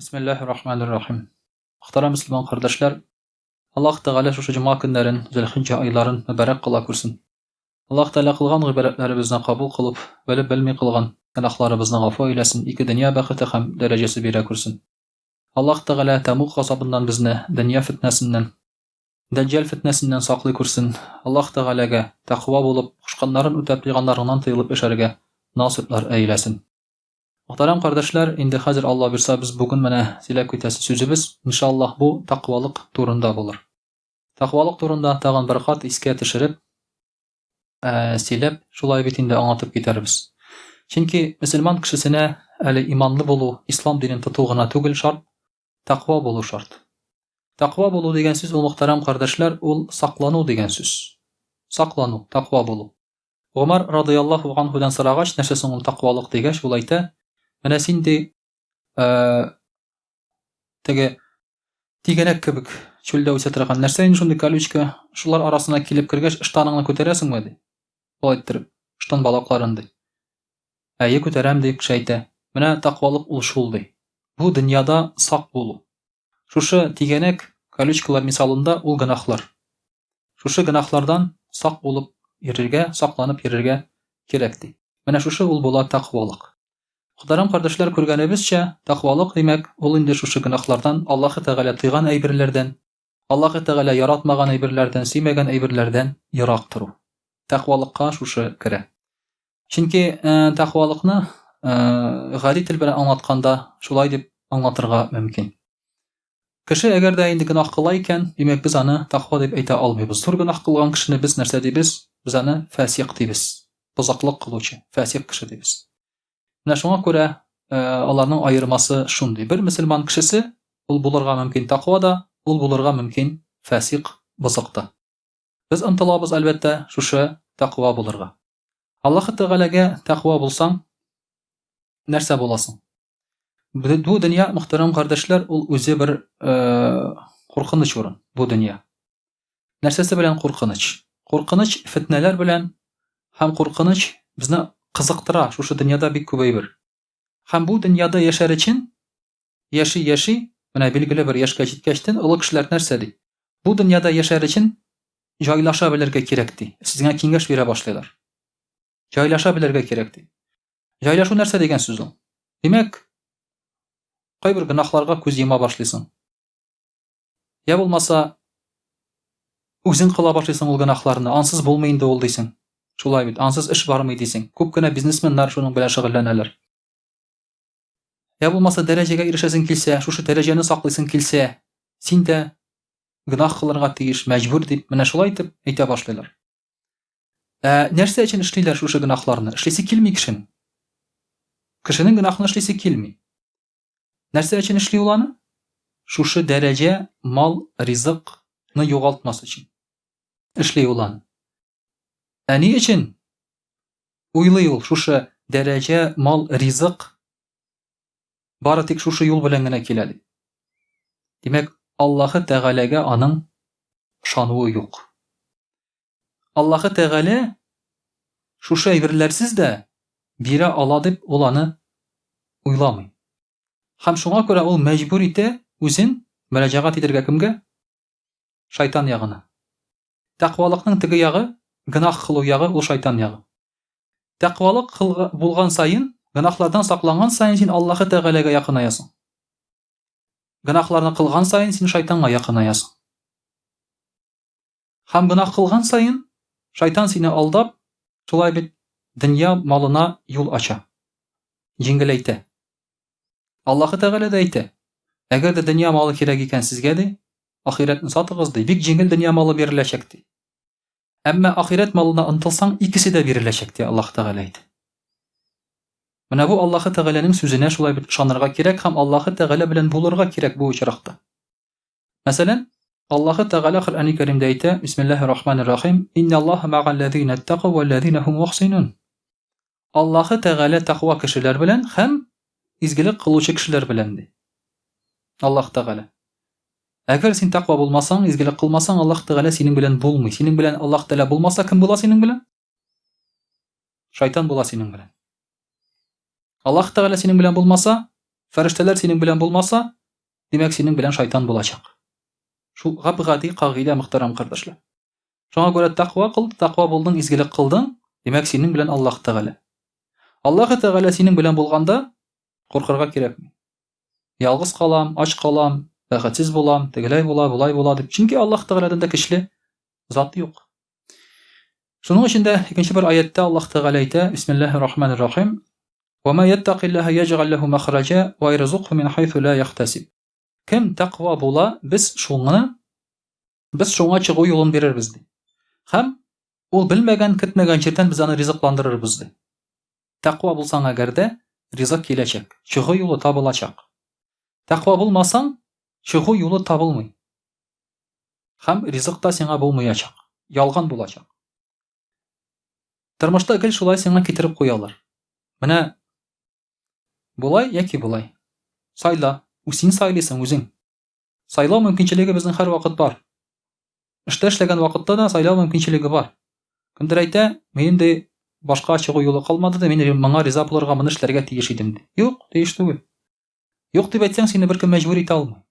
Bismillahirrahmanirrahim. Muhtaram Müslüman kardeşler, Allah Teala şu cuma günlerin, Zilhicce ayların mübarek kıla kürsün. Allah Teala kılgan gıberetlerimizden kabul kılıp, velip bilmi kılgan günahlarımızdan gafo eylesin, iki dünya bakıtı hem derecesi bire kürsün. Allah Teala Temuk gazabından bizni dünya fitnesinden, Deccal fitnesinden saklı kürsün. Allah Teala'ga takva bulup, kuşkanların ötepleğanlarından tıyılıp eşerge nasipler eylesin. Muhtaram kardeşler, indi hazır Allah birsa biz bugün mene sile kütesi sözümüz inşallah bu takvalık turunda bulur. Takvalık turunda tağın bir kat iske tişirip silep şulay bitinde anlatıp giderimiz. Çünkü Müslüman kişisine eli imanlı bulu, İslam dinin tutuğuna tügül şart, takva bulu şart. Takva bulu degen söz o muhtaram kardeşler, ol saklanu degen söz. Saklanu, takva bulu. Ömer radıyallahu anhudan sıragaç neşesin ol takvalık degeç bulayta. Mana sindi tege tigenek kebik çölde uçatırgan nerseyin şundi kalючка şular arasına kilip kirgeç iştanыңны көтерәсеңме ди. Ol ettirip iştan balaklarındı. Әйе көтерәм ди кишәйтә. Менә таквалык ул шул ди. Bu dünyada sak bulu. Şuшы tigenek kalючкалар мисалында ул гынахлар. Şuшы гынахлардан sak bulup йөрергә, сакланып йөрергә кирәк ди. Менә şuшы ул була таквалык. Muhtaram kardeşler körgänebizçe takvalık demek ol indi şuшы günahlardan Allahu Teala tıygan eybirlerden Allahu Teala yaratmagan eybirlerden siymegen eybirlerden yirak turu. Takvalıkka şuшы kire. Çünki takvalıkны gari til bilen anlatkanda şulay dip anlatırga mümkin. Kişi eger de indi günah kılayken demek biz anı takva dip ayta almayız. Tur günah kılgan kişini biz nerse dibiz? Biz anı fasik dibiz. Buzaklık kılучы, fasik kişi dibiz. Менә шуңа күрә аларның айырмасы шундый. Бер мөселман кешесе ул булырга мөмкин таквада, ул булырга мөмкин фасик, бузыкта. Без ынтылабыз әлбәттә шушы таква булырга. Аллаһ Тәгаләгә таква булсаң, нәрсә буласың? Бу дөнья, мөхтәрәм кардәшләр, ул үзе бер куркыныч урын, бу дөнья. Нәрсәсе белән куркыныч? Куркыныч фитнәләр белән һәм куркыныч безне kızıktıra, şuşu dünyada bir kübeydir. Hem bu dünyada yaşar için, yaşı, buna bilgili bir yaşka жеткәчтен, ulu kişiler nersedi? Bu dünyada yaşar için, jaylaşabilirge kerekti. Sizine kengeş vere başlaylar. Jaylaşabilirge kerekti. Jaylaşu nerse degen söz o? Demek, kayber günahlarga көз yema başlaysın. Ya bulmasa, özün kıla başlaysın ol günahlarını, ansız bulmayın da ol deysin. Şulay bit, ansız iş barmı deysin. Köpkene biznesmenler şunun bilen şıgıllaneler. Ya bulmasa derecege erişesin kilse, şuşu dereceni saklaysın kilse, sin de günah kılırga tiyiş, mecbur deyip, mene şulay deyip, eyte başlaylar. Nerse için işleyler şuşu günahlarını? İşleysi kilmi kişinin. Kişinin günahını işleysi kilmi. Nerse için işliyor olanı? Şuşu derece, mal, rizıkını yoğaltması için. İşliyor olanı. Ni için uylay ol şuşu derece, mal, rizık bari tek şuşu yol bilen gene keledi. Demek Allahu Teala'ga anın şanığı yok. Allahu Teala şuşu eybirlersiz de bire aladip olanı uylamay. Hem şuna göre ol mecbur ite özün müracaat edirge kimge? Şeytan yağına. Takvalıkның tigi yağı günah kılu yağı o şeytan yağı. Takvalık bulgan sayın, günahlardan saklangan sayın sen Allahu Teala'ga yakınayasın. Günahlarını kılgan sayın sen şeytana yakınayasın. Hem günah kılgan sayın şeytan seni aldap, şulay bir dünya malına yol aça. Jingileyte. Allahu Teala da eyte. Eğer de dünya malı kirek iken sizge de ahiretini satığız de, bik jingil dünya malı verilecekti. Ama ahiret malına ıntılsan ikisi de verilecek diye Allah Teala eydi. Mana bu Allah Teala'nın sözüne şulay bir şanırga kirek, hem Allah Teala bilen bulurga kirek bu uçrakta. Mesela Allah Teala Kur'an-ı Kerim'de eydi, Bismillahirrahmanirrahim, İnna Allah ma'allezine ittaqav vellezine hum muhsinun. Allah Teala takva kişiler bilen hem izgilik kılıcı kişiler bilendi. Allah Teala. Eğer sen takva bulmasan, izgilik kılmasan Allah Teala senin bilen bulmuyor. Senin bilen Allah Teala bulmasa kim bula senin bilen? Şeytan bula senin bilen. Allah Teala senin bilen bulmasa Фәрештәләр синең белән булмаса, димәк синең белән шайтан булачак. Шул гап-гади кагыйдә, мөхтәрәм кардәшләр. Шуңа күрә тақва кыл, тақва булдың, изгелек кылдың, димәк синең белән Аллаһ Тәгалә. Аллаһ Тәгалә синең белән булганда куркырга кирәкми. Ялгыз калам, ач калам, бәхетсез булам, тегеләй була, булай була дип. Чөнки Аллаһ Тәгаләдән дә көчле зат юк. Шуның өчен дә икенче бер аятта Аллаһ Тәгалә әйтә: Бисмиллаһир-рахманир-рахим. Ва ма яттақиллаһа яҗ'ал лаһу махраҗа ва ярзуқху мин хайсу ла яхтасиб. Кем тақва була, без шуңа чыгу юлын бирербез ди. Һәм ул белмәгән, көтмәгән җирдән без аны ризыкландырырбыз ди. Тақва булсаң әгәр дә ризык киләчәк, чыгу юлы табылачак. Тақва булмасаң, чыгу юлы табылмый. Һәм ризык та сиңа булмаячак, ялган булачак. Тормышта гел шулай сиңа китереп куялар. Менә булай яки булай. Сайла, син сайлыйсың үзең. Сайлау мөмкинчелеге безнең һәр вакыт бар. Эштә эшләгән вакытта да сайлау мөмкинчелеге бар. Кемдер әйтә, миндә башка чыгу юлы калмады да, мин моңа риза булырга, моны эшләргә тиеш идем ди. Юк, тиеш түгел. Юк дип әйтсәң, сине беркем мәҗбүр итә алмый.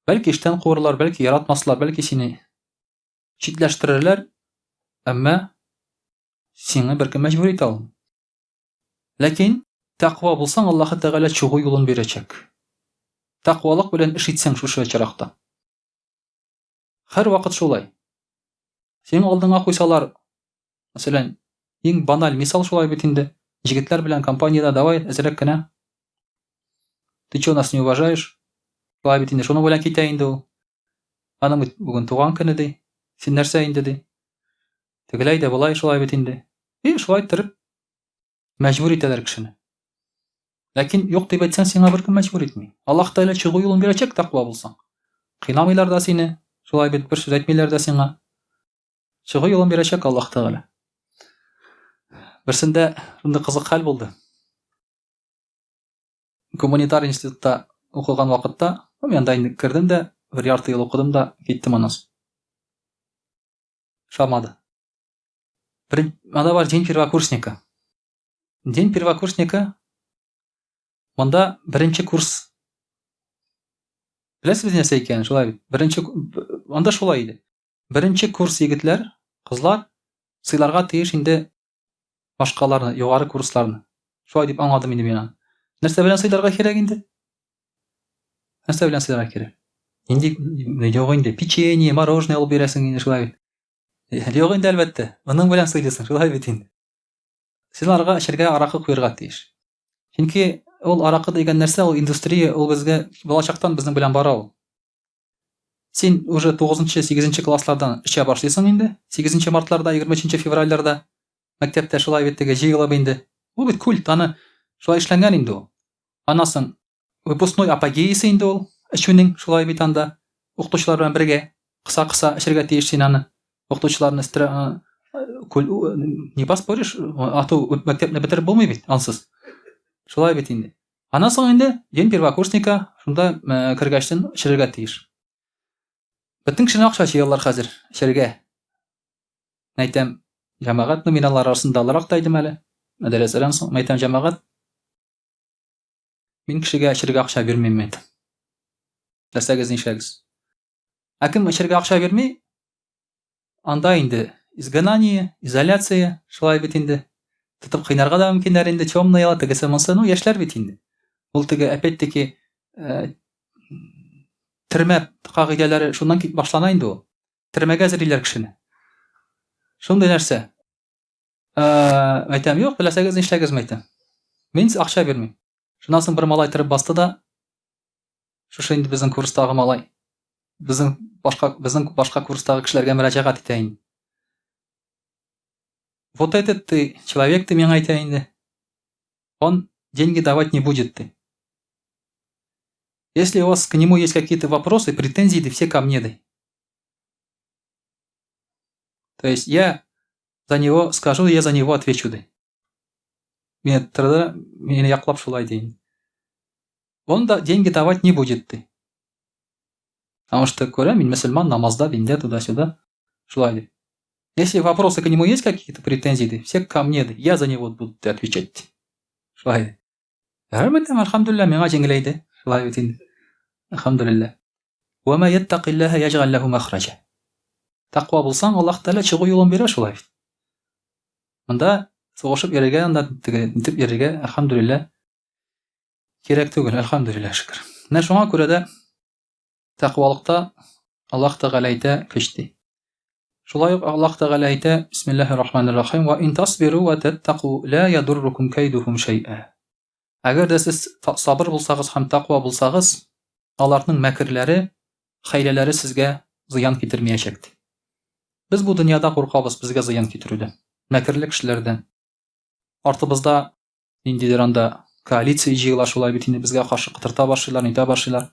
Бәлки эштән куырлар, бәлки яратмаслар, бәлки сине читләштерерләр, әмма сиңа беркем мәҗбүр итә алмый. Ләкин тақва булсаң, Аллаһ Тәгалә чыгу юлын бирәчәк. Тақвалык белән эш итсәң шушы чиракта. Һәр вакыт шулай. Син алдыңа куйсалар, мәсәлән, иң баналь мисал шулай бит инде. Җегетләр белән компаниядә давай әзрәк кенә. Ты чё нас не уважаешь? Шулай бит инде, шуның белән китә инде ул. Аның бүген туган көне ди. Син нәрсә инде ди. Тегеләй дә булай шулай бит инде. Шулай торып мәҗбүр итәләр кешене. Ләкин юк дип әйтсәң, сиңа беркем мәҗбүр итми. Аллаһ Тәгалә чыгу юлын бирәчәк тақва булсаң. Кыйнамыйлар да сине, шулай бит бер сүз әйтмиләр дә сиңа. Чыгу юлын бирәчәк Аллаһ Тәгалә. Берсендә шундый кызык хәл булды. Гуманитар институтта укыган вакытта, мен да инде кирдем дә, бер ярты ел укыдым да киттем аннан. Шамады. Анда бар день первокурсника. День первокурсника. Монда беренче курс. Беләсез нәрсә икән, шулай бит. Беренче анда шулай иде. Беренче курс егетләр, кызлар сыйларга тиеш инде башкаларны, югары курсларны. Шулай дип аңладым инде мин. Нәрсә белән сыйларга кирәк инде? Нәрсә белән сыйларга кирәк? Инде юк инде, печенье, мороженое алып бирәсең инде шулай бит. Юк инде әлбәттә. Моның белән сыйлыйсың, шулай бит инде. Сыйларга эчәргә аракы куярга тиеш. Чөнки ул аракы дигән нәрсә, ул индустрия, ул безгә балачактан безнең белән бара ул. Син уже 9-нчы, 8-нчы класслардан эчә башлыйсың инде. 8-нчы мартларда, 23-нчы февральләрдә мәктәптә шулай бит теге җыелып инде. Ул бит культ, аны шулай эшләнгән инде ул. Анасын выпускной апогеисы инде ул. Эчүнең шулай бит анда укытучылар белән бергә кыса-кыса эчәргә тиеш син аны. Укытучыларны не поспоришь, ату мәктәпне бетереп булмый бит, ансыз. Шулай бит инде. Аннан соң инде день первокурсника, шунда кергәчтен эчәргә тиеш. Бөтен кешене акча җыялар хәзер эчәргә. Әйтәм, җәмәгать номиналлар арасында аларак та идем әле. Мәдрәсәдән соң әйтәм, җәмәгать мин кешегә эчәргә акча бирмим әйтәм. Дәстәгез нишләгез? Кем эчәргә акча бирми? Анда инде изгнание, изоляция, шулай бит инде. Тотып кыйнарга да мөмкиннәр инде, темная, тегесе монсы, ну яшьләр бит инде. Ул теге опять-таки төрмә кагыйдәләре шуннан башлана инде ул. Төрмәгә әзерлиләр кешене. Шундый нәрсә. Әйтәм, юк, беләсәгез нишләгез әйтәм. Мин акча бирмим. Шуннан соң бер малай торып басты да, шушы инде безнең курстагы малай. Безнең башка курстагы кешеләргә мөрәҗәгать итә инде. Вот этот ты человек, ты миңа әйтә инде. Он деньги давать не будет ты. Если у вас к нему есть какие-то вопросы, претензии, да все ко мне дай. То есть я за него скажу, я за него отвечу дай. Мені яклап шулай дейін. Он да деньги давать не будет ты. Потому что көрә, мин мөселман, намазда, диндә, туда-сюда. Шулай ди. Если вопросы к нему есть какие-то претензии, все ко мне, я за него буду отвечать. Шулай ди. Әлбәттә, алхамдулилlah, миңа җиңеләйде. Шулай бит инде. Алхамдулилlah. Ва ма яттақиллаха яҗгал лаху махраҗа. Тақва булсаң, Аллаһ Тәгалә чыгу юлын бирә шулай бит. Монда сугышып йөрергә, анда нитеп йөрергә, алхамдулилlah, кирәк түгел, алхамдулилlah, шөкер. Менә шуңа күрә дә тақвалыкта Аллаһ Тәгалә әйтә, көчти. Шулай ук Аллаһ Тәгалә әйтә, бисмиллаһир-рахманир-рахим, ва ин тасбиру ва таттaqu ла ядуррукум кайдухум шай'a. Әгәр дә сез сабыр булсагыз һәм тақва булсагыз, аларның мәкерләре, хәйләләре сезгә зыян китермәячәк. Без бу дөньяда куркабыз безгә зыян китерүдән, мәкерле кешеләрдән. Артыбызда ниндидер анда коалиция җыела, шулай бит инде безгә каршы кытырта башлыйлар, нитә башлыйлар.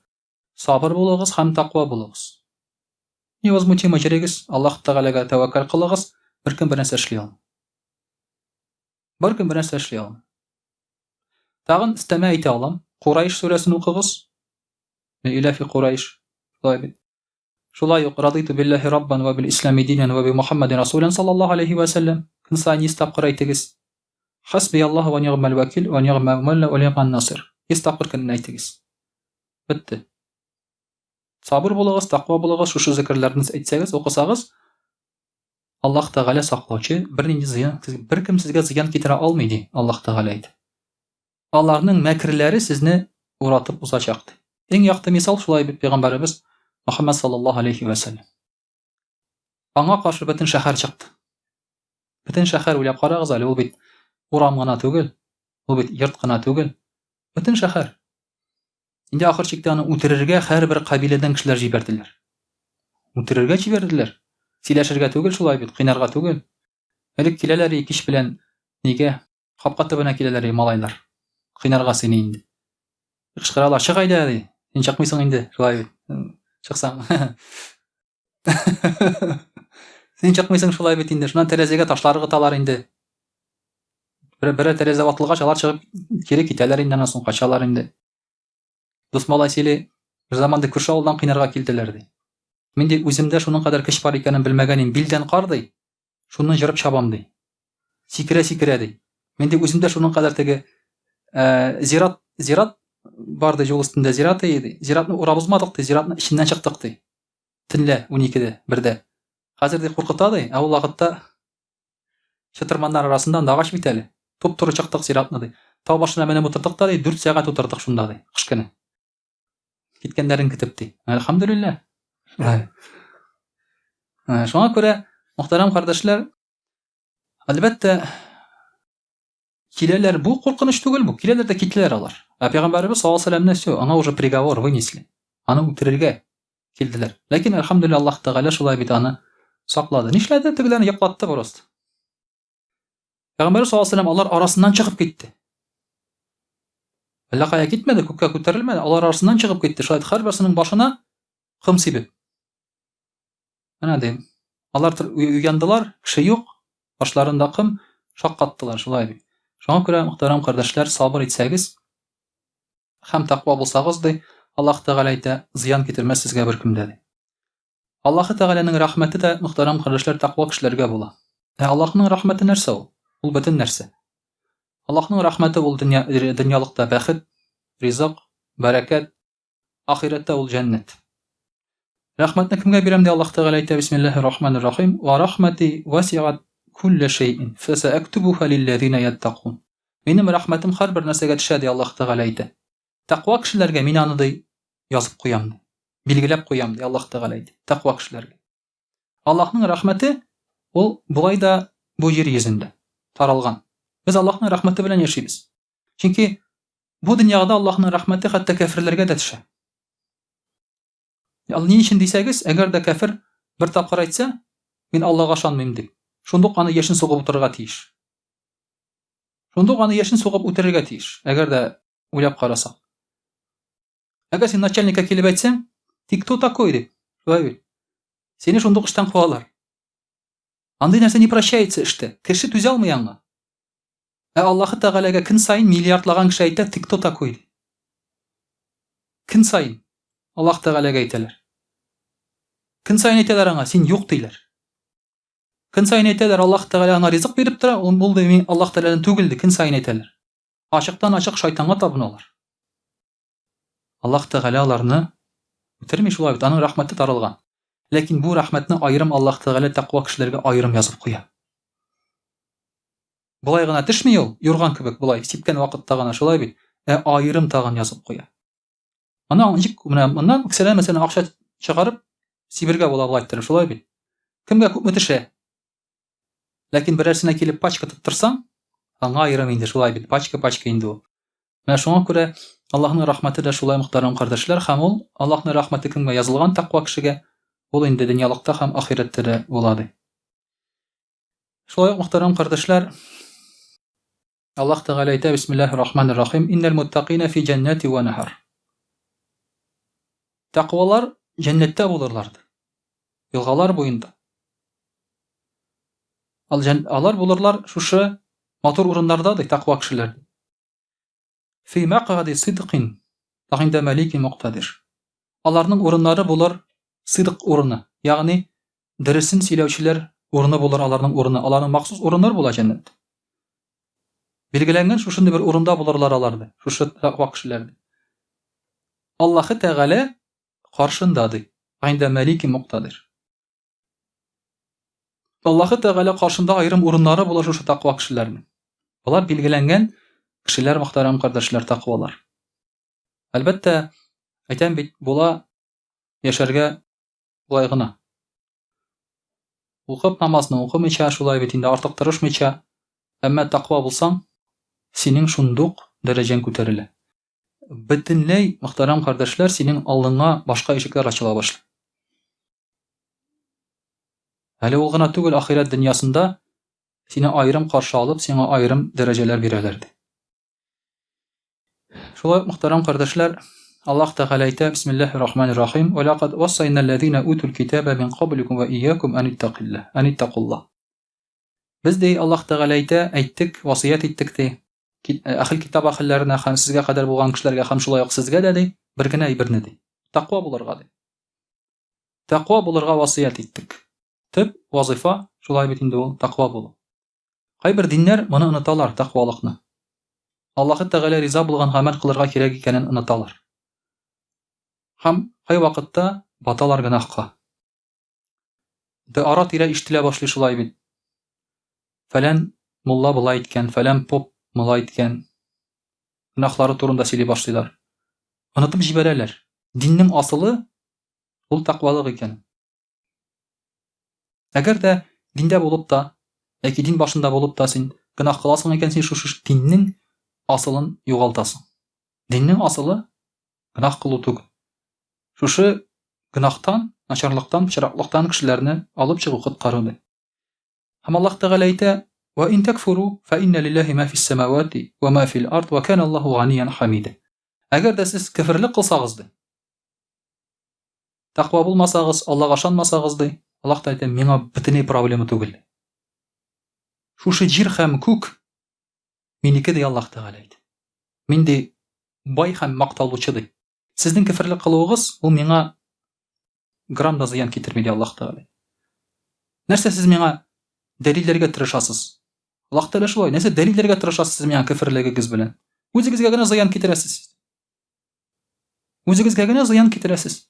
Сабыр булыгыз һәм тақва булыгыз. Невозмутимо җирегез, Аллаһ Тәгаләгә тәвәккәл кылыгыз, беркем бер нәрсә эшли алмый. Беркем бер нәрсә эшли алмый. Тагын истәмә әйтә алам. Курайш сүрәсен укыгыз. Илә фи Курайш. Шулай ук радиту биллаһи раббан ва бил ислами динан ва би Мухаммадин расулан саллаллаһу алейхи ва саллям. Көн сайын 100 тапкыр әйтегез. Хасби Аллаһу ва ни'мал вакил ва ни'мал мавла ва ни'ман насир. 100 тапкыр көнне әйтегез. Бетте. Сабыр булыгыз, тақва булыгыз, шушы зикрләрне әйтсәгез, укысагыз, Аллаһ Тәгалә саклаучы, бернинди зыян, беркем сезгә зыян китерә алмый ди, Аллаһ Тәгалә әйтә. Аларның мәкерләре сезне уратып узачак ди. Иң якты мисал шулай бит пәйгамбәрбез Мөхәммәд саллаллаһу алейхи ва саллям. Аңа каршы бөтен шәһәр чыкты. Бөтен шәһәр уйлап карагыз әле, ул бит урам гына түгел, ул бит йорт кына түгел. Бөтен шәһәр. Инде ахыр чиктә аны үтерергә һәрбер кабиләдән кешеләр җибәрделәр. Үтерергә җибәрделәр. Сөйләшергә түгел, шулай бит, кыйнарга түгел. Элек киләләр кич белән, нигә капка төбенә киләләр малайлар. Кыйнарга сине инде. Кычкыралар, чык айда ди. Син чыкмыйсың инде, шулай бит. Чыксаң. Син чыкмыйсың шулай бит инде. Шуннан тәрәзәгә ташлар гыталар инде. Бер тәрәзә ватылгач алар чыгып кире китәләр инде, аннан соң качалар инде. Дус малай силе бер заманда күрше авылдан кыйнарга килделәр ди. Мин ди үземдә шуның кадәр көч бар икәнен белмәгәнем, билдән кар ди. Шуны җырып чабам ди. Сикерә ди. Мин ди үземдә шуның кадәр теге зират бар ди, юл өстендә зират ди. Зиратны урабызмадык ди, зиратны иченнән чыктык ди. Төнлә 12дә, 1дә. Хәзер ди куркыта ди, ә ул вакытта чытырманнар арасында агач бит әле. Туп-туры чыктык зиратны ди. Тау башына менеп утырдык та ди, 4 сәгать утырдык шунда ди, кыш көне. Киткәннәрен көтеп ди. Алхамдулилlah. Шуңа күрә, мөхтәрәм кардәшләр, әлбәттә киләләр, бу куркыныч түгел бу. Киләләр дә китләр алар. Пәйгамбәрбез саллаллаһу алейхи ва саллям аңа уже приговор вынесли. Аны үтерергә килделәр. Ләкин алхамдулилlah, Аллаһ Тәгалә шулай бит аны саклады. Нишләде? Тегеләрне яклатты просто. Пәйгамбәр саллаллаһу алейхи ва саллям алар арасыннан чыгып китте. Әллә кая китмәде, күккә күтәрелмәде, алар арасыннан чыгып китте. Шулай һәрберсенең башына кым сибеп. Менә ди. Алар уяндылар, кеше юк, башларында кым, шаккаттылар, шулай бит. Шуңа күрә, мөхтәрәм кардәшләр, сабыр итсәгез һәм тақва булсагыз ди, Аллаһ Тәгалә әйтә, зыян китермәс сезгә беркемдә ди. Аллаһ Тәгаләнең рәхмәте дә, мөхтәрәм кардәшләр, тақва кешеләргә була. Аллаһның рәхмәте нәрсә ул? Ул бөтен нәрсә. Аллаһның рәхмәте ул дөньялыкта бәхет, ризык, бәрәкәт, ахирәттә ул җәннәт. Рәхмәтне кемгә бирәм ди Аллаһ Тәгалә әйтә, бисмиллаһир-рахманир-рахим, ва рахмәти васи'ат кулля шай'ин фасаактубуха лиллазина яттaqун. Минем рәхмәтем һәрбер нәрсәгә төшә ди Аллаһ Тәгалә әйтә. Тақва кешеләргә мин аны ди язып куям ди. Билгеләп куям ди Аллаһ Тәгалә әйтә. Тақва кешеләргә. Аллаһның рәхмәте ул булай да бу җир йөзендә таралган. Без Аллаһның рәхмәте белән яшибез. Чөнки бу дөньяда Аллаһның рәхмәте хәтта кафирләргә дә төшә. Ни өчен дисәгез, әгәр дә кафир бер тапкыр әйтсә, мин Аллаһка ышанмыйм дип, шундук аны яшен сугып утырырга тиеш. Шундук аны яшен сугып үтерергә тиеш, әгәр дә уйлап карасак. Әгәр син начальникка килеп әйтсәң, "Ти кто такой?" дип, шулай бит. Сине шундук эштән куалар. Андый нәрсә не прощается эштә. Кеше түзә алмый аңа. Аллаһ Тәгаләгә көн сайын миллиардлаган кеше әйтә, "Ти кто такой?" Көн сайын Аллаһ Тәгаләгә әйтәләр. Көн сайын әйтәләр аңа, "Син юк" диләр. Көн сайын әйтәләр, Аллаһ Тәгалә аңа ризык биреп тора, ул булды мин Аллаһ Тәгаләдән түгел ди, көн сайын әйтәләр. Ачыктан-ачык шайтанга табыналар. Аллаһ Тәгалә аларны үтерми шулай бит, аның рәхмәте таралган. Ләкин бу рәхмәтне аерым Аллаһ Тәгалә тәкъва кешеләргә аерым язып куя. Булай гына төшми ул, юрган кебек булай, сипкән вакытта гына шулай бит, аерым тагын язып куя. Ана ничек моннан кешеләр мәсәлән акча чыгарып сибергә була булай иттереп шулай бит. Кемгә күпме төшә? Ләкин берәрсенә килеп пачка тоттырсаң, аңа аерым инде шулай бит, пачка инде ул. Менә шуңа күрә Аллаһның рәхмәте дә шулай мөхтәрәм кардәшләр, һәм ул Аллаһның рәхмәте кемгә язылган тәкъва кешегә, ул инде дөньялыкта һәм ахирәттә дә була ди. Шулай ук мөхтәрәм кардәшләр, Аллаһ Тәгалә әйтә: Бисмиллаһир-рахманир-рахим. Иннал муттақина фи джаннати ва нахар. Тәкъвалар җәннәттә булырлар. Елгалар буенда. Алар булырлар шушы матур урыннарда ди тәкъва кешеләр. Фи мақъади сидқин инда маликин муқтадир. Аларның урыннары булыр сидқ урыны, ягъни дөресен сөйләүчеләр урыны булыр аларның урыны. Аларның махсус урыннар була җәннәттә. Билгеләнгән шушындый бер урында булырлар аларда, шушы тәкъва кешеләр. Аллаһ Тәгалә каршында ди, инда маликин муқтадир. Аллаһ Тәгалә каршында аерым урыннары булыр шушы тәкъва кешеләрнең. Булар билгеләнгән кешеләр, мөхтәрәм кардәшләр, тәкъвалар. Әлбәттә, әйтәм бит, була яшәргә булай гына. Укып намазны укымыйча, шулай бит инде артык тырышмыйча, әмма тәкъва булсаң, синең шундук дәрәҗәң күтәрелә. Бөтенләй, мөхтәрәм кардәшләр, синең алдыңа башка ишекләр ачыла башлый. Әле ул гына түгел, ахирәт дөньясында сине аерым каршы алып, сиңа аерым дәрәҗәләр бирәләр ди. Шулай ук, мөхтәрәм кардәшләр, Аллаһ Тәгалә әйтә: Бисмиллаһир-рахманир-рахим. Ва лaqad wassayna alladhina utul kitaba min qablikum wa iyyakum an ittaqullah. Без ди Аллаһ Тәгалә әйттек, васыят иттек ди. Әхил китап ахилләренә һәм сезгә кадәр булган кешеләргә һәм шулай ук сезгә дә ди, бер генә әйберне ди. Тәкъва булырга ди. Тәкъва булырга васыят иттек. Төп вазифа шулай бит инде ул тәкъва булу. Кайбер диннәр моны оныталар, тәкъвалыкны. Аллаһ Тәгалә риза булган гамәл кылырга кирәк икәнен оныталар. Һәм кай вакытта баталар гынахка. Ара-тирә ишетелә башлый шулай бит. Фәлән мулла булай иткән, фәлән поп булай иткән. Гынахлары турында сөйли башлыйлар. Онытып җибәрәләр. Диннең асылы ул тәкъвалык икән. Әгәр дә диндә булып та, яки дин башында булып та син гынах кыласың икән, син шушы диннең асылын югалтасың. Диннең асылы гынах кылу түгел. Шушы гынахтан, начарлыктан, пычраклыктан кешеләрне алып чыгу, коткару ди. Һәм Аллаһ Тәгалә әйтә: "Ва ин такфуру фа инна лиллаһи ма фис самавати ва ма фил ард ва кана Аллаһу ганиян хамида." Әгәр дә сез кифрлек кылсагыз ди, тәкъва булмасагыз, Аллаһка ышанмасагыз ди, Аллаһ та әйтә: "Миңа бөтенләй проблема түгел. Шушы җир һәм күк минеке ди", Аллаһ Тәгалә әйтә. Мин ди бай һәм макталучы ди. Сезнең кифрлек кылуыгыз ул миңа грамм да зыян китерми ди Аллаһ Тәгалә. Нәрсә сез миңа дәлилләргә тырышасыз? Аллаһ Тәгалә шулай, нәрсә дәлилләргә тырышасыз сез миңа кифрлегегез белән? Үзегезгә генә зыян китерәсез. Үзегезгә генә зыян китерәсез.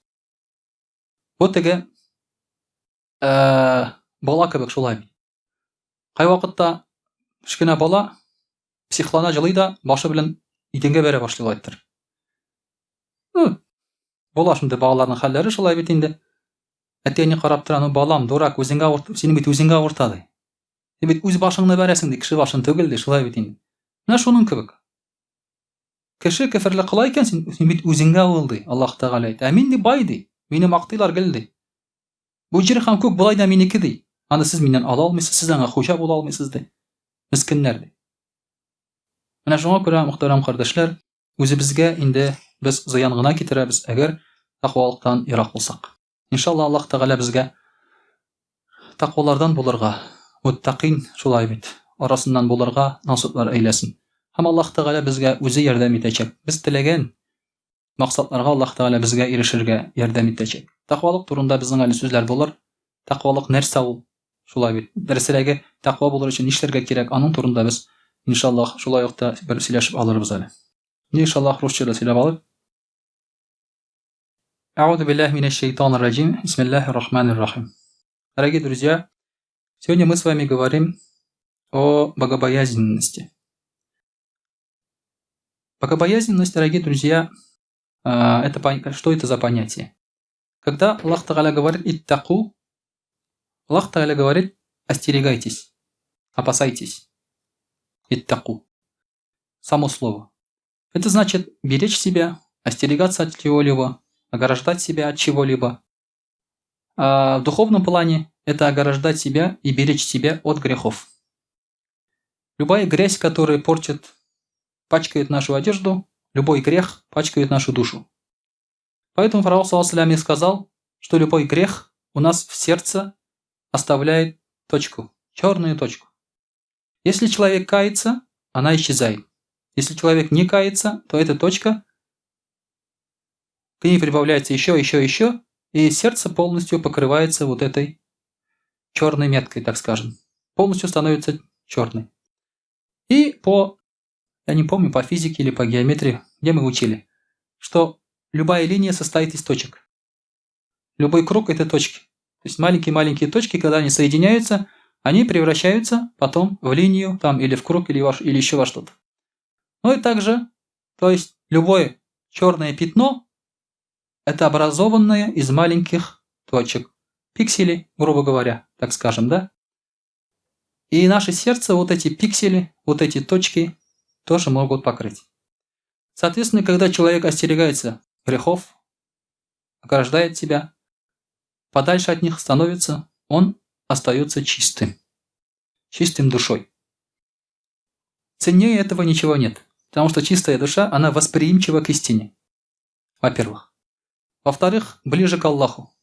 Бу теге бала кебек шулай. Кай вакытта кичкенә бала психлана җылый да башы белән идәнгә бәрә башлый лайтыр. Була шундый балаларның хәлләре шулай бит инде. Әтине карап тора, "Ну балам, дурак, үзеңгә авырт, син бит үзеңгә авырта" ди. Син бит үз башыңны бәрәсең ди, кеше башын түгел ди, шулай бит инде. Менә шуның кебек. Кеше кифрлек кыла икән, син бит үзеңгә ул ди, Аллаһ Тәгалә әйтә. Мин ди бай ди, мине мактыйлар гел ди. Бу җир һәм күк булай да минеке ди. Аны сез миннән ала алмыйсыз, сез аңа хуҗа була алмыйсыз ди. Мискеннәр ди. Менә шуңа күрә, мөхтәрәм кардәшләр, үзебезгә инде без зыян гына китерәбез, әгәр тәкъвалыктан ерак булсак. Иншалла Аллаһ Тәгалә безгә тәкъвалардан булырга, муттақин шулай бит, арасыннан булырга насыйплар әйләсен. Һәм Аллаһ Тәгалә безгә үзе ярдәм итәчәк. Без теләгән максатларга Аллаһ Тәгалә безгә ирешергә ярдәм итәчәк. Тәкъвалык турында безнең әле сүзләр булыр. Тәкъвалык нәрсә ул? Шулай бит. Дәрсләргә тәкъва булыр өчен нишләргә кирәк? Аның турында без Иншаллах, шулай ук та бер сөйләшеп алырбыз әле. Иншаллах, русчада сөйләп алып. Аузу биллахи минаш шайтанир раджим. Бисмиллахир рахманир рахим. Дорогие друзья, сегодня мы с вами говорим о богобоязненности. Богобоязненность, дорогие друзья, что это за понятие? Когда Аллах Тааля говорит «иттаку», Аллах Тааля говорит «остерегайтесь», «опасайтесь». «Иттаку». Само слово. Это значит беречь себя, остерегаться от чего-либо, ограждать себя от чего-либо. А в духовном плане это ограждать себя и беречь себя от грехов. Любая грязь, которая пачкает нашу одежду, любой грех пачкает нашу душу. Поэтому пророк ﷺ сказал, что любой грех у нас в сердце оставляет точку, черную точку. Если человек кается, она исчезает. Если человек не кается, то эта точка, к ней прибавляется еще, и сердце полностью покрывается вот этой черной меткой, так скажем. Полностью становится черной. И я не помню, по физике или по геометрии, где мы учили, что любая линия состоит из точек. Любой круг – это точки. То есть маленькие-маленькие точки, когда они соединяются, они превращаются потом в линию, там, или в круг, или еще во что-то. Ну и также, то есть любое черное пятно – это образованное из маленьких точек. Пикселей, грубо говоря, так скажем, да? И наше сердце вот эти пиксели, вот эти точки тоже могут покрыть. Соответственно, когда человек остерегается грехов, ограждает себя, подальше от них становится, он остается чистым душой. Ценнее этого ничего нет, потому что чистая душа, она восприимчива к истине, во-первых. Во-вторых, ближе к Аллаху.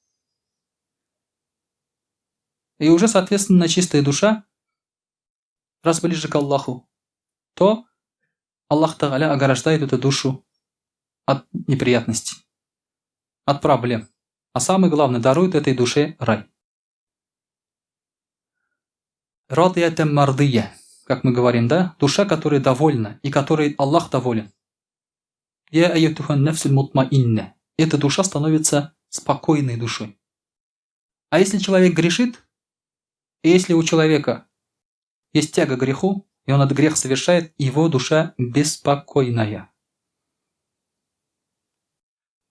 И уже, соответственно, чистая душа, раз ближе к Аллаху, то Аллах Тааля ограждает эту душу от неприятностей, от проблем. А самое главное, дарует этой душе рай. Радиятам мардия, как мы говорим, да? Душа, которая довольна и которой Аллах доволен. Я аютухан нафсуль мутмаинна. Эта душа становится спокойной душой. А если человек грешит, и если у человека есть тяга к греху, и он этот грех совершает, его душа беспокойная.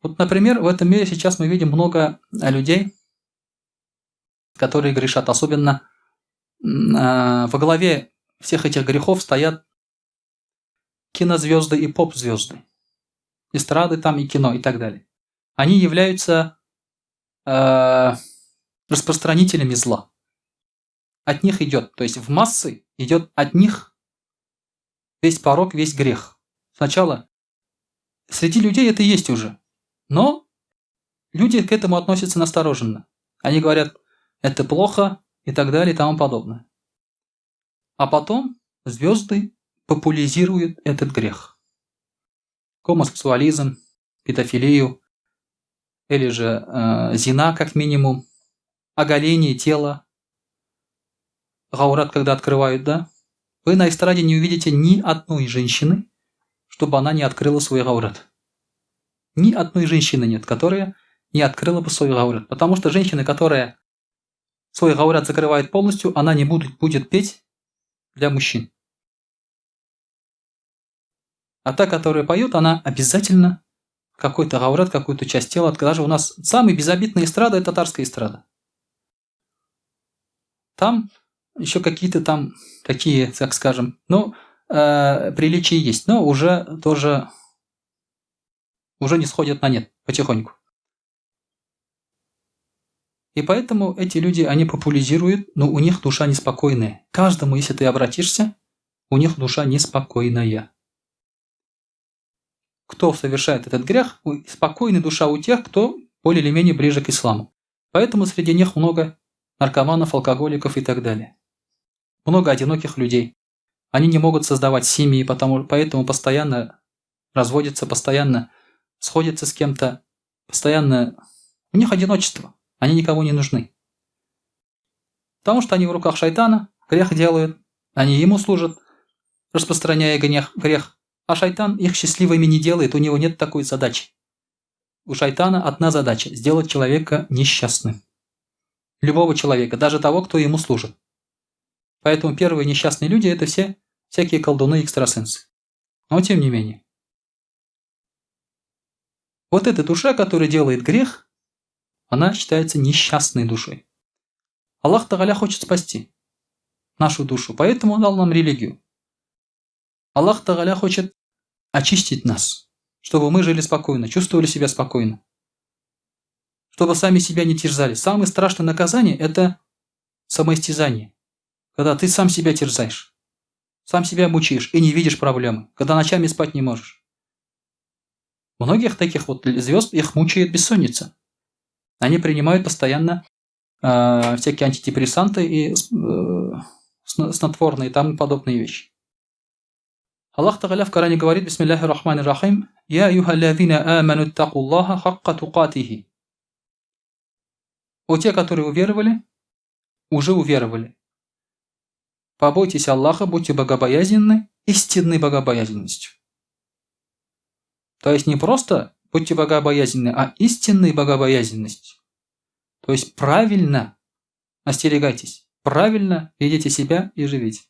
Вот, например, в этом мире сейчас мы видим много людей, которые грешат. Особенно во главе всех этих грехов стоят кинозвезды и поп-звезды. Эстрады там и кино и так далее. Они являются распространителями зла. От них идет, то есть в массы идет от них весь порок, весь грех. Сначала среди людей это есть уже, но люди к этому относятся настороженно. Они говорят, это плохо и так далее и тому подобное. А потом звезды популяризируют этот грех. Гомосексуализм, педофилию, или же зина как минимум, оголение тела, гаурат, когда открывают, да? Вы на эстраде не увидите ни одной женщины, чтобы она не открыла свой гаурат. Ни одной женщины нет, которая не открыла бы свой гаурат. Потому что женщина, которая свой гаурат закрывает полностью, она не будет петь для мужчин. А та, которая поет, она обязательно какой-то гаурат, какую-то часть тела. Даже у нас самая безобидная эстрада – это татарская эстрада. Там еще какие-то там такие, так скажем, приличия есть, но уже не сходят на нет потихоньку. И поэтому эти люди, они популяризируют, но у них душа неспокойная. Каждому, если ты обратишься, у них душа неспокойная. Кто совершает этот грех, спокойная душа у тех, кто более или менее ближе к исламу. Поэтому среди них много наркоманов, алкоголиков и так далее. Много одиноких людей. Они не могут создавать семьи, поэтому постоянно разводятся, постоянно сходятся с кем-то, постоянно... У них одиночество. Они никому не нужны. Потому что они в руках шайтана, грех делают, они ему служат, распространяя грех, а шайтан их счастливыми не делает, у него нет такой задачи. У шайтана одна задача – сделать человека несчастным. Любого человека, даже того, кто ему служит. Поэтому первые несчастные люди – это все всякие колдуны и экстрасенсы. Но тем не менее. Вот эта душа, которая делает грех, она считается несчастной душой. Аллах Тааля хочет спасти нашу душу, поэтому Он дал нам религию. Аллах Тааля хочет очистить нас, чтобы мы жили спокойно, чувствовали себя спокойно. Чтобы сами себя не терзали. Самое страшное наказание – это самоистязание. Когда ты сам себя терзаешь, сам себя мучаешь и не видишь проблемы, когда ночами спать не можешь. Многих таких вот звезд их мучает бессонница. Они принимают постоянно всякие антидепрессанты и снотворные и тому подобные вещи. Аллах Тааля в Коране говорит: Бисмилляхи рахмани рахим, Я юхаллазина аману ттакуллаха хакка тукатихи. О те, которые уверовали, уже уверовали. Побойтесь Аллаха, будьте богобоязненны истинной богобоязненностью. То есть не просто будьте богобоязненны, а истинной богобоязненностью. То есть правильно остерегайтесь, правильно ведите себя и живите.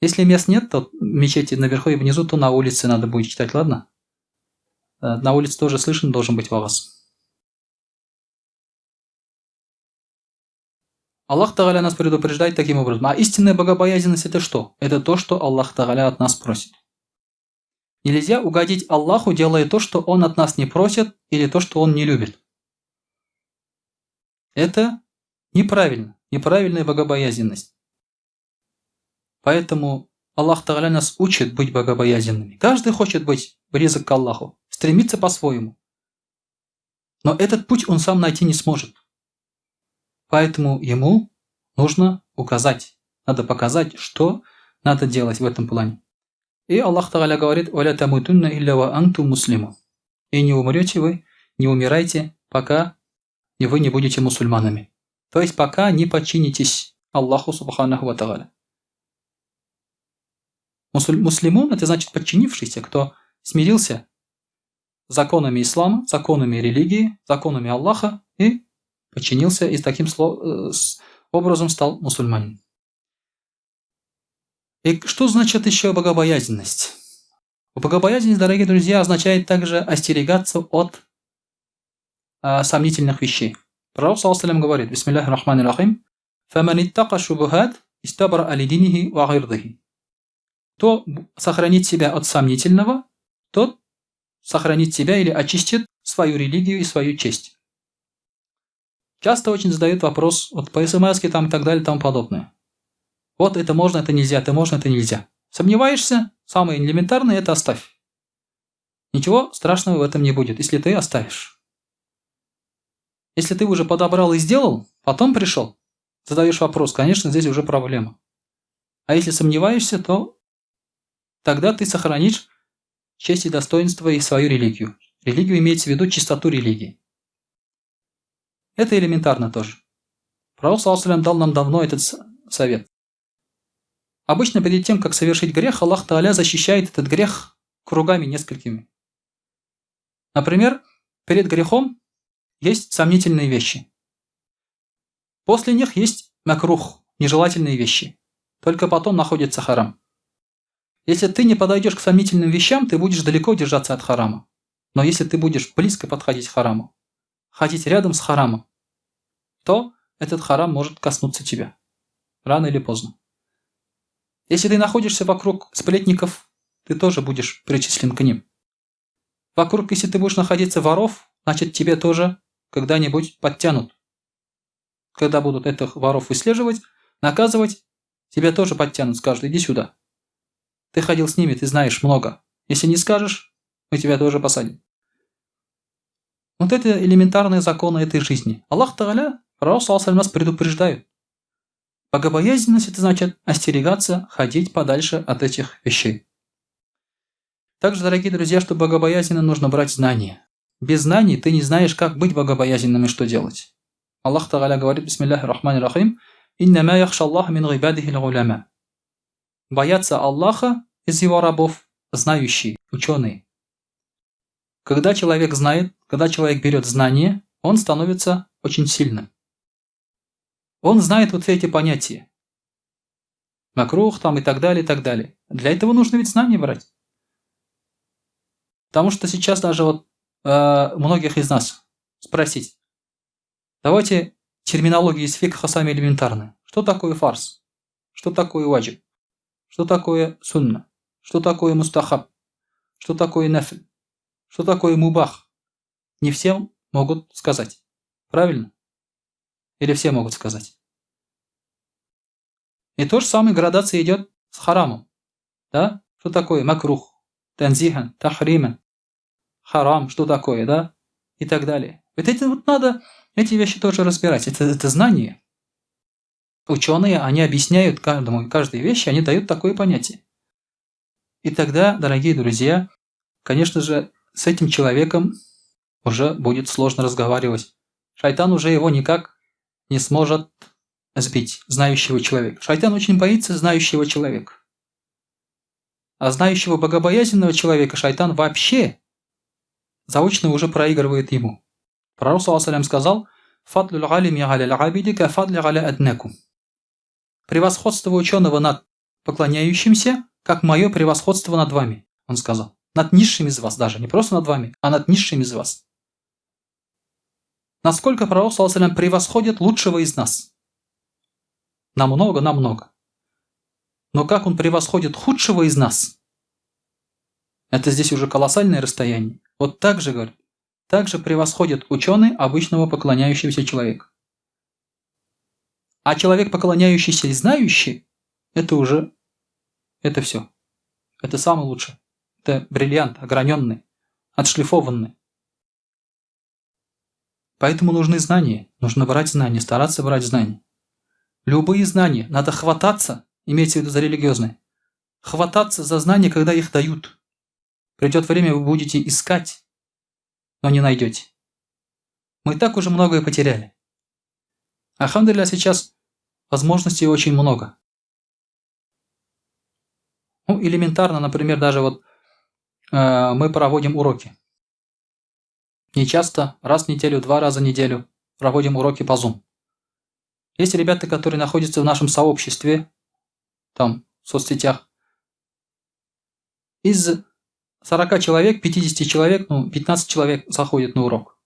Если мест нет, то в мечети наверху и внизу, то на улице надо будет читать, ладно? На улице тоже слышен должен быть вагаз. Аллах Тааля нас предупреждает таким образом. А истинная богобоязненность – это что? Это то, что Аллах Тааля от нас просит. Нельзя угодить Аллаху, делая то, что Он от нас не просит, или то, что Он не любит. Это неправильно. Неправильная богобоязненность. Поэтому Аллах Тааля нас учит быть богобоязненными. Каждый хочет быть близок к Аллаху, стремится по-своему. Но этот путь он сам найти не сможет. Поэтому ему нужно указать, надо показать, что надо делать в этом плане. И Аллах Тааля говорит: «Валя тамутунна илля ва антум муслимун». И не умрете вы, не умирайте, пока вы не будете мусульманами. То есть пока не подчинитесь Аллаху Субханаху ва Тааля. Муслимун – это значит подчинившийся, кто смирился с законами ислама, законами религии, законами Аллаха и подчинился и таким образом стал мусульманином. И что значит еще богобоязненность? Богобоязненность, дорогие друзья, означает также остерегаться от сомнительных вещей. Пророк саллаллаху алейхи ва саллям говорит: Бисмилляхи рахмани рахим, «Фаман иттака шубухат истабра алидинихи ва гирдихи». Кто сохранит себя от сомнительного, тот сохранит себя или очистит свою религию и свою честь. Часто очень задают вопрос вот по смс-ке там и так далее и тому подобное. Вот это можно, это нельзя, это можно, это нельзя. Сомневаешься? Самое элементарное – это оставь. Ничего страшного в этом не будет, если ты оставишь. Если ты уже подобрал и сделал, потом пришел, задаешь вопрос, конечно, здесь уже проблема. А если сомневаешься, то тогда ты сохранишь честь и достоинство и свою религию. Религию имеется в виду чистоту религии. Это элементарно тоже. Пророк саллаллаху алейхи ва саллям дал нам давно этот совет. Обычно перед тем, как совершить грех, Аллах Тааля защищает этот грех кругами несколькими. Например, перед грехом есть сомнительные вещи. После них есть макрух, нежелательные вещи. Только потом находится харам. Если ты не подойдешь к сомнительным вещам, ты будешь далеко держаться от харама. Но если ты будешь близко подходить к хараму, ходить рядом с харамом, то этот харам может коснуться тебя. Рано или поздно. Если ты находишься вокруг сплетников, ты тоже будешь причислен к ним. Вокруг, если ты будешь находиться воров, значит тебе тоже когда-нибудь подтянут. Когда будут этих воров выслеживать, наказывать, тебя тоже подтянут, скажут: иди сюда. Ты ходил с ними, ты знаешь много. Если не скажешь, мы тебя тоже посадим. Вот это элементарные законы этой жизни. Аллах Тааля, пророк саллаллаху алейхи ва саллям, нас предупреждает. Богобоязненность – это значит остерегаться, ходить подальше от этих вещей. Также, дорогие друзья, чтобы богобоязненно, нужно брать знания. Без знаний ты не знаешь, как быть богобоязненным и что делать. Аллах Тааля говорит: Бисмилляхи рахмани рахим, «Иннама яхша Аллаха мин гибадихи л-уляма». Боятся Аллаха из его рабов знающие, ученые. Когда человек знает, когда человек берет знание, он становится очень сильным. Он знает вот все эти понятия. Макрух там и так далее, и так далее. Для этого нужно ведь знания брать. Потому что сейчас даже вот многих из нас спросить. Давайте терминологию из фикха сами элементарные. Что такое фарс? Что такое ваджиб? Что такое сунна? Что такое мустахаб? Что такое нафль? Что такое мубах? Не все могут сказать. Правильно? Или все могут сказать? И то же самое градация идет с харамом. Да? Что такое макрух? Танзихан, тахриман, харам, что такое, да? И так далее. Вот это вот надо, эти вещи тоже разбирать. Это знание. Ученые, они объясняют каждой вещи, они дают такое понятие. И тогда, дорогие друзья, конечно же, с этим человеком уже будет сложно разговаривать. Шайтан уже его никак не сможет сбить, знающего человека. Шайтан очень боится знающего человека. А знающего богобоязненного человека шайтан вообще заочно уже проигрывает ему. Пророк ﷺ сказал: «Фадлюл алими аля абиди ка фадли аля аднакум». Превосходство ученого над поклоняющимся, как мое превосходство над вами, он сказал. Над низшими из вас даже, не просто над вами, а над низшими из вас. Насколько пророк ﷺ превосходит лучшего из нас? Намного, намного. Но как он превосходит худшего из нас? Это здесь уже колоссальное расстояние. Вот так же, говорит, так же превосходит ученый обычного поклоняющегося человека. А человек, поклоняющийся и знающий, это уже, это все. Это самый лучший. Это бриллиант, ограненный, отшлифованный. Поэтому нужны знания. Нужно брать знания, стараться брать знания. Любые знания. Надо хвататься, имейте в виду за религиозные, хвататься за знания, когда их дают. Придет время, вы будете искать, но не найдете. Мы и так уже многое потеряли. Альхамдулилля, сейчас возможностей очень много. Ну, элементарно, например, даже вот мы проводим уроки. Не часто, раз в неделю, 2 раза в неделю проводим уроки по Zoom. Есть ребята, которые находятся в нашем сообществе, там, в соцсетях. Из 40 человек, 50 человек, 15 человек заходят на урок.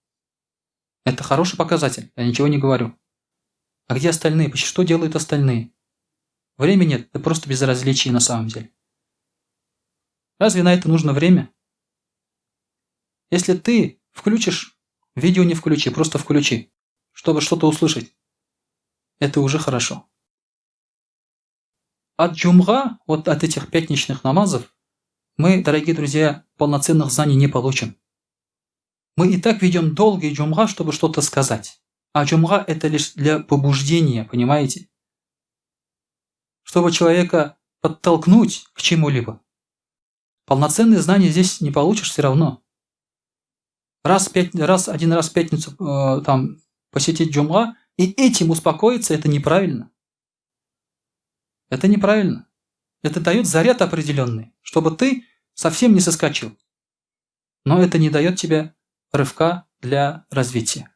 Это хороший показатель, я ничего не говорю. А где остальные? Что делают остальные? Времени нет, это просто безразличие на самом деле. Разве на это нужно время? Если ты включишь, видео не включи, просто включи, чтобы что-то услышать. Это уже хорошо. От джумга, вот от этих пятничных намазов, мы, дорогие друзья, полноценных знаний не получим. Мы и так ведем долгий джумга, чтобы что-то сказать. А джумга – это лишь для побуждения, понимаете? Чтобы человека подтолкнуть к чему-либо. Полноценные знания здесь не получишь все равно. Один раз в пятницу там, посетить джумга и этим успокоиться – это неправильно. Это неправильно. Это дает заряд определенный, чтобы ты совсем не соскочил. Но это не дает тебе рывка для развития.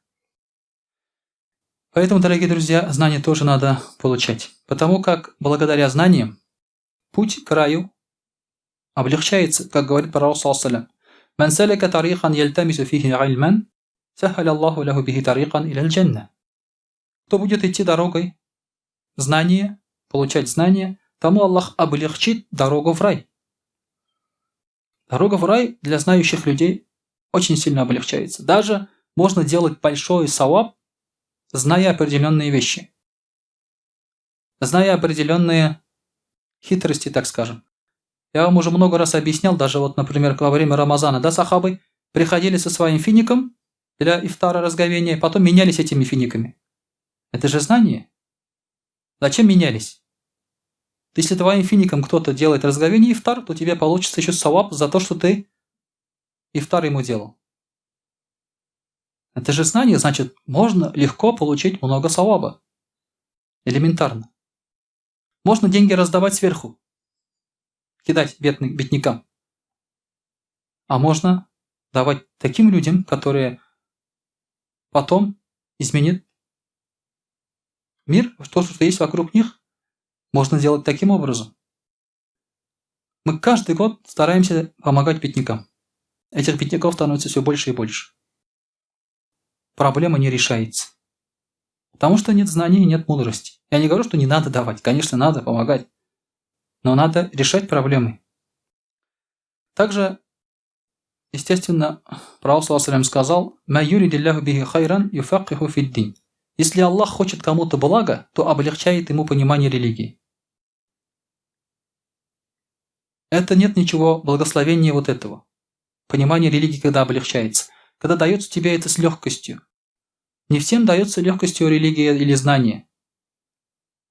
Поэтому, дорогие друзья, знания тоже надо получать. Потому как благодаря знаниям путь к раю облегчается, как говорит пророк ﷺ. «Ман салака тариқан ялтамису фихи ильман, сахаля Аллаху лаху бихи тарикан иля аль-джанна». Кто будет идти дорогой знания, получать знания, тому Аллах облегчит дорогу в рай. Дорога в рай для знающих людей очень сильно облегчается. Даже можно делать большой саваб, зная определенные вещи. Зная определенные хитрости, так скажем. Я вам уже много раз объяснял, даже вот, например, во время Рамазана, да, сахабы приходили со своим фиником для ифтара разговения, потом менялись этими финиками. Это же знание. Зачем менялись? Если твоим фиником кто-то делает разговение ифтар, то тебе получится еще саваб за то, что ты ифтар ему делал. Это же знание, значит, можно легко получить много саваба. Элементарно. Можно деньги раздавать сверху. кидать беднякам. А можно давать таким людям, которые потом изменят мир, то, что есть вокруг них, можно делать таким образом. Мы каждый год стараемся помогать беднякам. Этих бедняков становится все больше и больше. Проблема не решается. Потому что нет знаний и нет мудрости. Я не говорю, что не надо давать. Конечно, надо помогать. Но надо решать проблемы. Также, естественно, Пророк ﷺ сказал: «Ма юридилляху бихи хайран юфакиху фиддин». Если Аллах хочет кому-то блага, то облегчает ему понимание религии. Это нет ничего благословения вот этого. Понимание религии, когда облегчается. Когда дается тебе это с легкостью. Не всем дается легкостью религия или знание.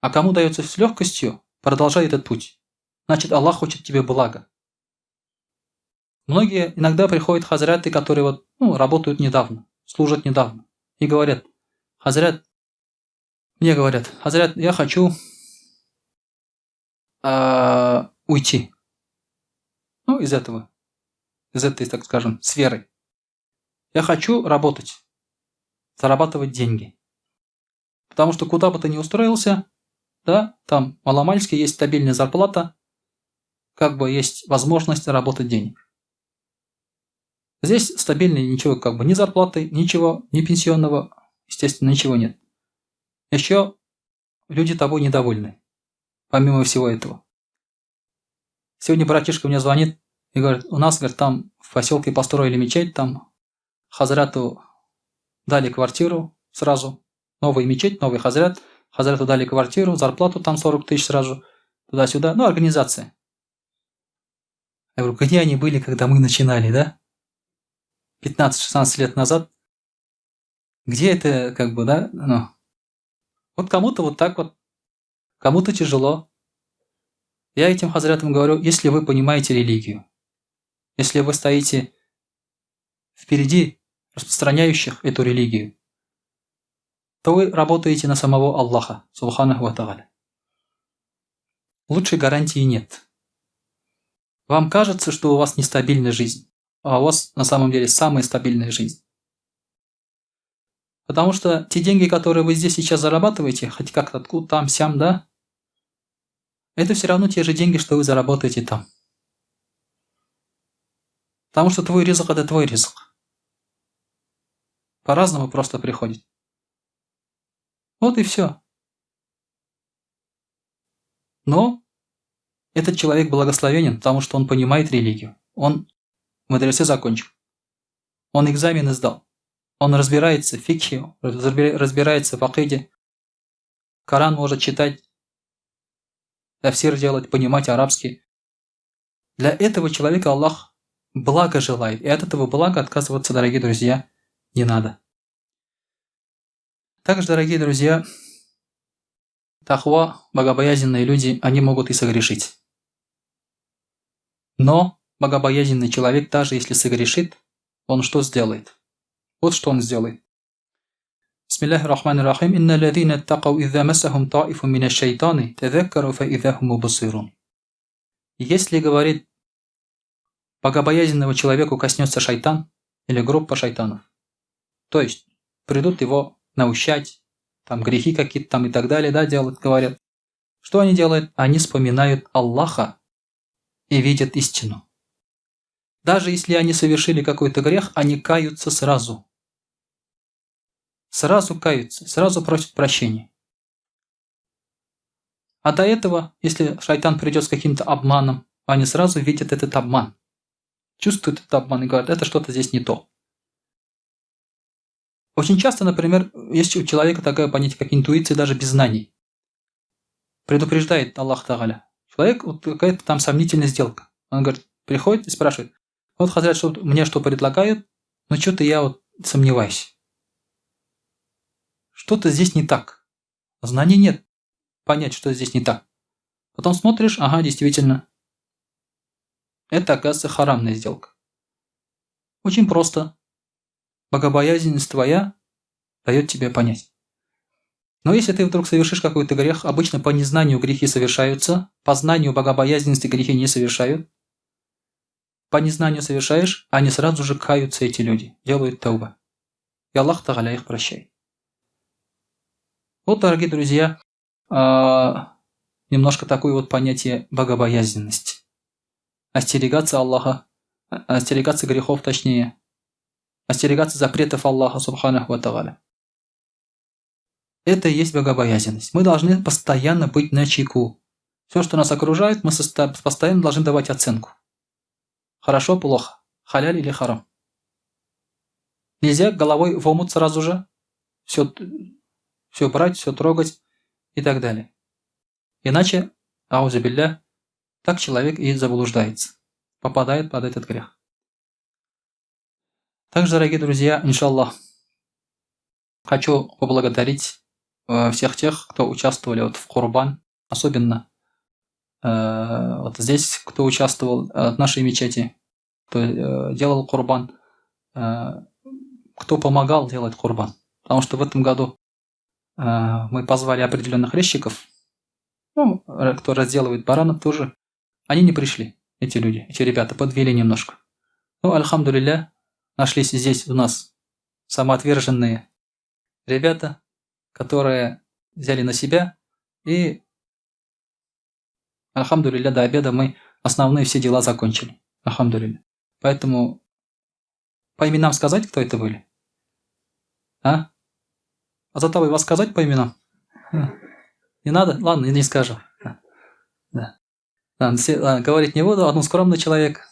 А кому дается с легкостью, продолжай этот путь. Значит, Аллах хочет тебе блага. Многие иногда приходят хазряты, которые работают недавно, служат недавно, и говорят: хазрят, мне говорят: хазрят, я хочу уйти. Из этой, так скажем, сферы. Я хочу работать, зарабатывать деньги. Потому что куда бы ты ни устроился, да, там маломальски есть стабильная зарплата, как бы есть возможность заработать денег. Здесь стабильно ничего, ни зарплаты, ничего, ни пенсионного, естественно, ничего нет. Еще люди тобой недовольны, помимо всего этого. Сегодня братишка мне звонит и говорит: у нас, говорит, там в поселке построили мечеть, там хазрату дали квартиру сразу, новая мечеть, новый хазрат, хазрату дали квартиру, зарплату там 40 тысяч сразу, туда-сюда, организация. Я говорю: где они были, когда мы начинали, да? 15-16 лет назад. Где это, да? Вот кому-то вот так вот, кому-то тяжело. Я этим хазрятам говорю: если вы понимаете религию, если вы стоите впереди распространяющих эту религию, то вы работаете на самого Аллаха, субханаху ва тааля. Лучшей гарантии нет. Вам кажется, что у вас нестабильная жизнь, а у вас на самом деле самая стабильная жизнь. Потому что те деньги, которые вы здесь сейчас зарабатываете, хоть как-то откуда там, сям, да, это все равно те же деньги, что вы заработаете там. Потому что твой ризык – это твой ризык. По-разному просто приходит. Вот и все. Но этот человек благословенен, потому что он понимает религию. Он в мадресе закончил. Он экзамены сдал. Он разбирается в фикхе, разбирается в акиде. Коран может читать, тафсир делать, понимать арабский. Для этого человека Аллах благо желает. И от этого блага отказываться, дорогие друзья, не надо. Также, дорогие друзья, тахва, богобоязненные люди, они могут и согрешить. Но богобоязненный человек, даже если согрешит, он что сделает? Вот что он сделает. Бисмиллахи рахмани рахим. Инна ладзина аттакау иза массахум таифун мина шайтани тазаккару фа иза хум мубсирун. Если, говорит, богобоязненного человеку коснется шайтан или группа шайтанов, то есть придут его наущать, там грехи какие-то там и так далее, да, делают, говорят. Что они делают? Они вспоминают Аллаха и видят истину. Даже если они совершили какой-то грех, они каются сразу. Сразу каются, сразу просят прощения. А до этого, если шайтан придет с каким-то обманом, они сразу видят этот обман. Чувствуют этот обман и говорят: это что-то здесь не то. Очень часто, например, есть у человека такое понятие, как интуиция, даже без знаний. Предупреждает Аллах Тааля. Человек, вот какая-то там сомнительная сделка. Он говорит, приходит и спрашивает: вот хазрат, что мне что предлагают, но что-то я вот сомневаюсь. Что-то здесь не так. Знаний нет понять, что здесь не так. Потом смотришь, ага, действительно. Это, оказывается, харамная сделка. Очень просто. Богобоязненность твоя дает тебе понять. Но если ты вдруг совершишь какой-то грех, обычно по незнанию грехи совершаются, по знанию богобоязненности грехи не совершают. По незнанию совершаешь, они сразу же каются, эти люди, делают тауба. И Аллах Тааля их прощает. Вот, дорогие друзья, немножко такое вот понятие богобоязненность. Остерегаться Аллаха, остерегаться грехов точнее, остерегаться запретов Аллаха Субханаху ва Тааля. Это и есть богобоязненность. Мы должны постоянно быть начеку. Все, что нас окружает, мы постоянно должны давать оценку. Хорошо, плохо, халяль или харам. Нельзя головой в омут сразу же все брать, все трогать и так далее. Иначе, аузу билля, так человек и заблуждается, попадает под этот грех. Также, дорогие друзья, иншаллах, хочу поблагодарить всех тех, кто участвовали вот в Курбан, особенно вот здесь, кто участвовал от нашей мечети, кто делал Курбан, кто помогал делать Курбан. Потому что в этом году мы позвали определенных резчиков, кто разделывает баранов тоже. Они не пришли, эти люди, эти ребята, подвели немножко. Ну, альхамдулилля, нашлись здесь у нас самоотверженные ребята, которые взяли на себя, и альхамдулилля, до обеда мы основные все дела закончили. Альхамдулилля. Поэтому по именам сказать, кто это были? А Азатовой вас сказать по именам? Не надо? Ладно, не скажу. Да. Ладно, говорить не буду, он скромный человек.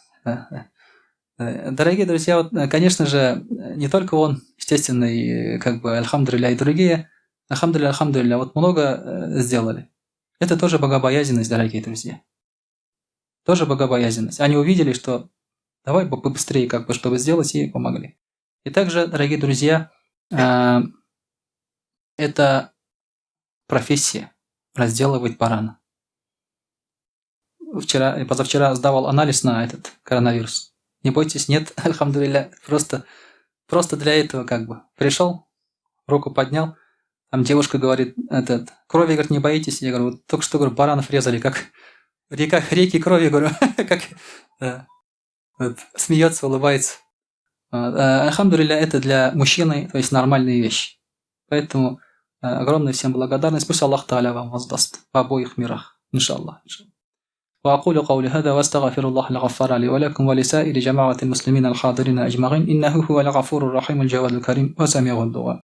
Дорогие друзья, вот, конечно же, не только он, естественно, и как бы альхамдулилля, и другие, альхамдулилля, вот много сделали. Это тоже богобоязненность, дорогие друзья. Тоже богобоязненность. Они увидели, что давай побыстрее, как бы, чтобы сделать, и помогли. И также, дорогие друзья, это профессия разделывать барана. Вчера и позавчера сдавал анализ на этот коронавирус. Не бойтесь, нет, альхамдулилля, просто для этого как бы. Пришел, руку поднял, там девушка говорит, крови, говорит, не боитесь? Я говорю, вот только что, говорю, баранов резали, как в реках, реки крови, говорю, как вот, смеется, улыбается. Альхамдулилля, это для мужчины, то есть нормальные вещи. Поэтому огромная всем благодарность. Пусть Аллах Тааля вам воздаст в обоих мирах. Иншаллах. وأقول قولي هذا وأستغفر الله الغفار لي ولكم ولسائر جماعة المسلمين الحاضرين أجمعين إنه هو الغفور الرحيم الجواد الكريم وسميع الدعاء